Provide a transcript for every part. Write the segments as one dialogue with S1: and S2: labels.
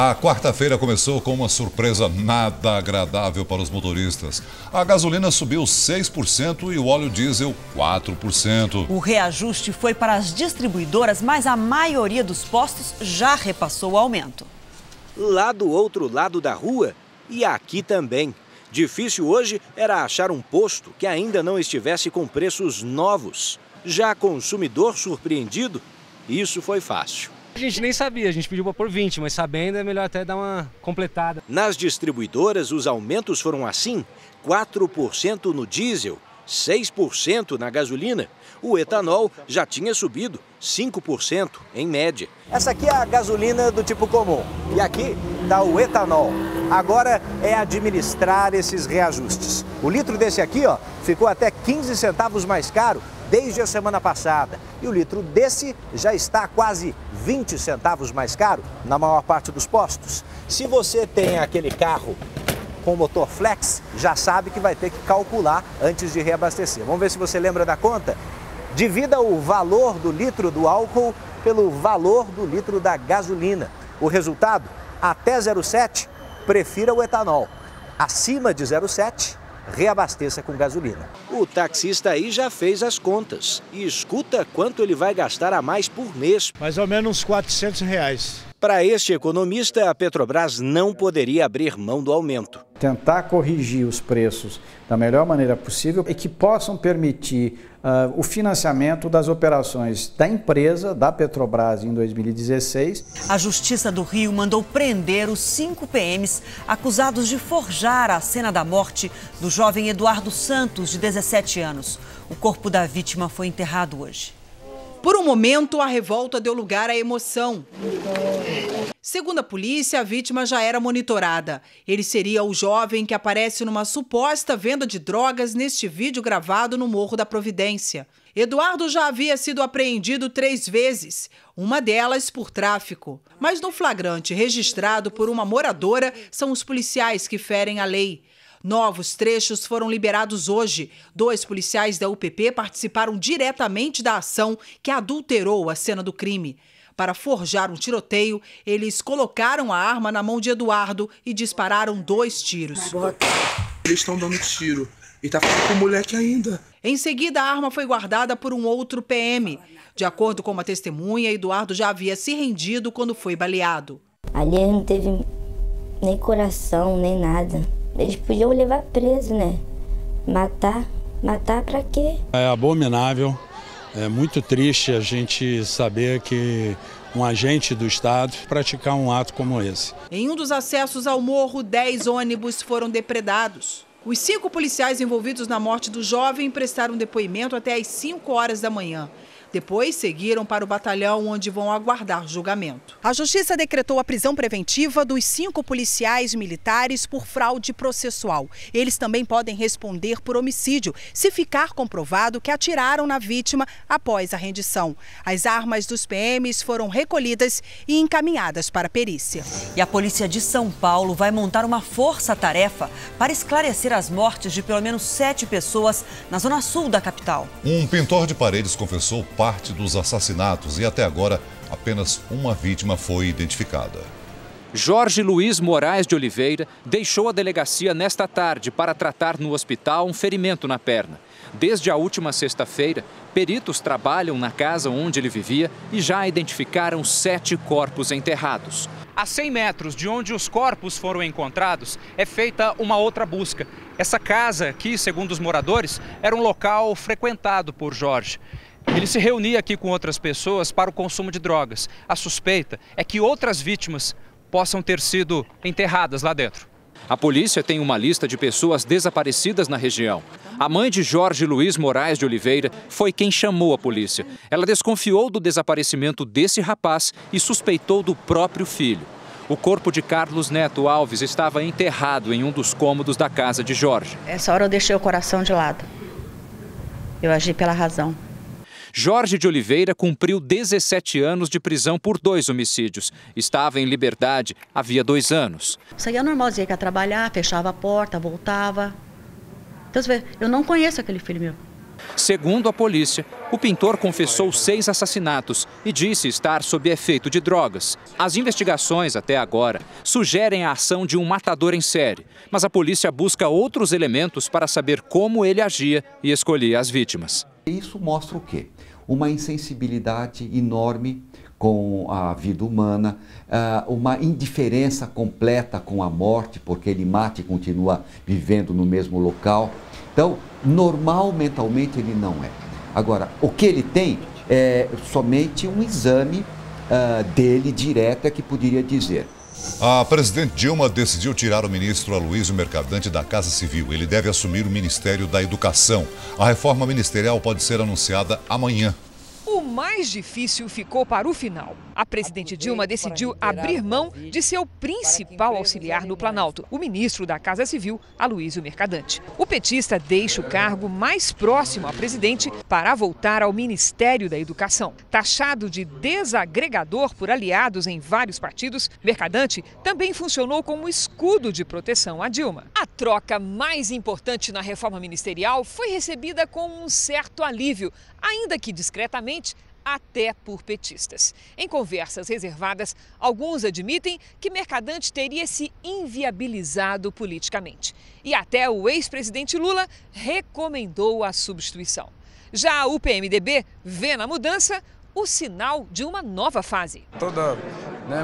S1: A quarta-feira começou com uma surpresa nada agradável para os motoristas. A gasolina subiu 6% e o óleo diesel 4%.
S2: O reajuste foi para as distribuidoras, mas a maioria dos postos já repassou o aumento.
S3: Lá do outro lado da rua e aqui também. Difícil hoje era achar um posto que ainda não estivesse com preços novos. Já consumidor surpreendido, isso foi fácil.
S4: A gente nem sabia, a gente pediu para pôr 20, mas sabendo é melhor até dar uma completada.
S3: Nas distribuidoras, os aumentos foram assim: 4% no diesel, 6% na gasolina. O etanol já tinha subido 5% em média. Essa aqui é a gasolina do tipo comum e aqui está o etanol. Agora é administrar esses reajustes. O litro desse aqui, ficou até 15 centavos mais caro desde a semana passada. E o litro desse já está quase 20 centavos mais caro na maior parte dos postos. Se você tem aquele carro com motor flex, já sabe que vai ter que calcular antes de reabastecer. Vamos ver se você lembra da conta? Divida o valor do litro do álcool pelo valor do litro da gasolina. O resultado, até 0,7, prefira o etanol. Acima de 0,7, reabasteça com gasolina. O taxista aí já fez as contas e escuta quanto ele vai gastar a mais por mês.
S5: Mais ou menos uns R$400.
S3: Para este economista, a Petrobras não poderia abrir mão do aumento.
S6: Tentar corrigir os preços da melhor maneira possível e que possam permitir o financiamento das operações da empresa, da Petrobras, em 2016.
S2: A Justiça do Rio mandou prender os 5 PMs acusados de forjar a cena da morte do jovem Eduardo Santos, de 17 anos. O corpo da vítima foi enterrado hoje.
S7: Por um momento, a revolta deu lugar à emoção. Segundo a polícia, a vítima já era monitorada. Ele seria o jovem que aparece numa suposta venda de drogas neste vídeo gravado no Morro da Providência. Eduardo já havia sido apreendido 3 vezes, uma delas por tráfico. Mas no flagrante registrado por uma moradora, são os policiais que ferem a lei. Novos trechos foram liberados hoje. 2 policiais da UPP participaram diretamente da ação que adulterou a cena do crime. Para forjar um tiroteio, eles colocaram a arma na mão de Eduardo e dispararam 2 tiros.
S8: Eles estão dando tiro e tá falando com o moleque ainda.
S7: Em seguida, a arma foi guardada por um outro PM. De acordo com uma testemunha, Eduardo já havia se rendido quando foi baleado.
S9: Ali ele não teve nem coração, nem nada. Eles podiam levar preso, né? Matar pra quê?
S10: É abominável, é muito triste a gente saber que um agente do Estado praticar um ato como esse.
S7: Em um dos acessos ao morro, 10 ônibus foram depredados. Os 5 policiais envolvidos na morte do jovem prestaram depoimento até às 5 horas da manhã. Depois seguiram para o batalhão, onde vão aguardar julgamento. A Justiça decretou a prisão preventiva dos 5 policiais militares por fraude processual. Eles também podem responder por homicídio, se ficar comprovado que atiraram na vítima após a rendição. As armas dos PMs foram recolhidas e encaminhadas para a perícia.
S2: E a polícia de São Paulo vai montar uma força-tarefa para esclarecer as mortes de pelo menos 7 pessoas na zona sul da capital.
S1: Um pintor de paredes confessou parte dos assassinatos e até agora apenas uma vítima foi identificada.
S11: Jorge Luiz Moraes de Oliveira deixou a delegacia nesta tarde para tratar no hospital um ferimento na perna. Desde a última sexta-feira, peritos trabalham na casa onde ele vivia e já identificaram 7 corpos enterrados. A 100 metros de onde os corpos foram encontrados, é feita uma outra busca. Essa casa aqui, segundo os moradores, era um local frequentado por Jorge. Ele se reunia aqui com outras pessoas para o consumo de drogas. A suspeita é que outras vítimas possam ter sido enterradas lá dentro. A polícia tem uma lista de pessoas desaparecidas na região. A mãe de Jorge Luiz Moraes de Oliveira foi quem chamou a polícia. Ela desconfiou do desaparecimento desse rapaz e suspeitou do próprio filho. O corpo de Carlos Neto Alves estava enterrado em um dos cômodos da casa de Jorge.
S12: Essa hora eu deixei o coração de lado. Eu agi pela razão.
S11: Jorge de Oliveira cumpriu 17 anos de prisão por 2 homicídios. Estava em liberdade havia 2 anos.
S12: Isso aí é normal, dizia que ia trabalhar, fechava a porta, voltava. Então, você vê, eu não conheço aquele filho meu.
S11: Segundo a polícia, o pintor confessou 6 assassinatos e disse estar sob efeito de drogas. As investigações, até agora, sugerem a ação de um matador em série, mas a polícia busca outros elementos para saber como ele agia e escolhia as vítimas.
S13: Isso mostra o quê? Uma insensibilidade enorme com a vida humana, uma indiferença completa com a morte, porque ele mata e continua vivendo no mesmo local. Então, normal mentalmente ele não é. Agora, o que ele tem é somente um exame dele direto é que poderia dizer.
S1: A presidente Dilma decidiu tirar o ministro Aloysio Mercadante da Casa Civil. Ele deve assumir o Ministério da Educação. A reforma ministerial pode ser anunciada amanhã.
S14: O mais difícil ficou para o final. A presidente Dilma decidiu abrir mão de seu principal auxiliar no Planalto, o ministro da Casa Civil, Aloysio Mercadante. O petista deixa o cargo mais próximo à presidente para voltar ao Ministério da Educação. Taxado de desagregador por aliados em vários partidos, Mercadante também funcionou como escudo de proteção a Dilma. A troca mais importante na reforma ministerial foi recebida com um certo alívio, ainda que discretamente, até por petistas. Em conversas reservadas, alguns admitem que Mercadante teria se inviabilizado politicamente. E até o ex-presidente Lula recomendou a substituição. Já o PMDB vê na mudança o sinal de uma nova fase.
S15: Toda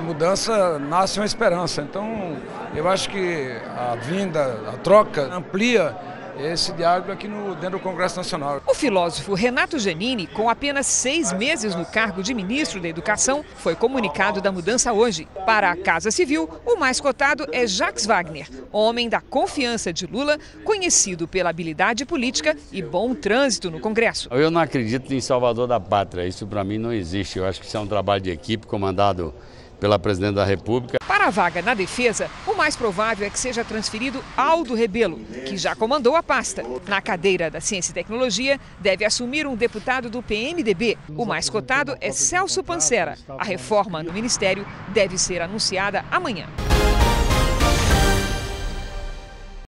S15: mudança nasce uma esperança. Então, eu acho que a vinda, a troca amplia esse diálogo aqui dentro do Congresso Nacional.
S14: O filósofo Renato Giannini, com apenas 6 meses no cargo de ministro da Educação, foi comunicado da mudança hoje. Para a Casa Civil, o mais cotado é Jacques Wagner, homem da confiança de Lula, conhecido pela habilidade política e bom trânsito no Congresso.
S16: Eu não acredito em Salvador da Pátria, isso para mim não existe. Eu acho que isso é um trabalho de equipe comandado pela presidente da República.
S14: Para a vaga na defesa, o mais provável é que seja transferido Aldo Rebelo, que já comandou a pasta. Na cadeira da Ciência e Tecnologia, deve assumir um deputado do PMDB. O mais cotado é Celso Pancera. A reforma no Ministério deve ser anunciada amanhã.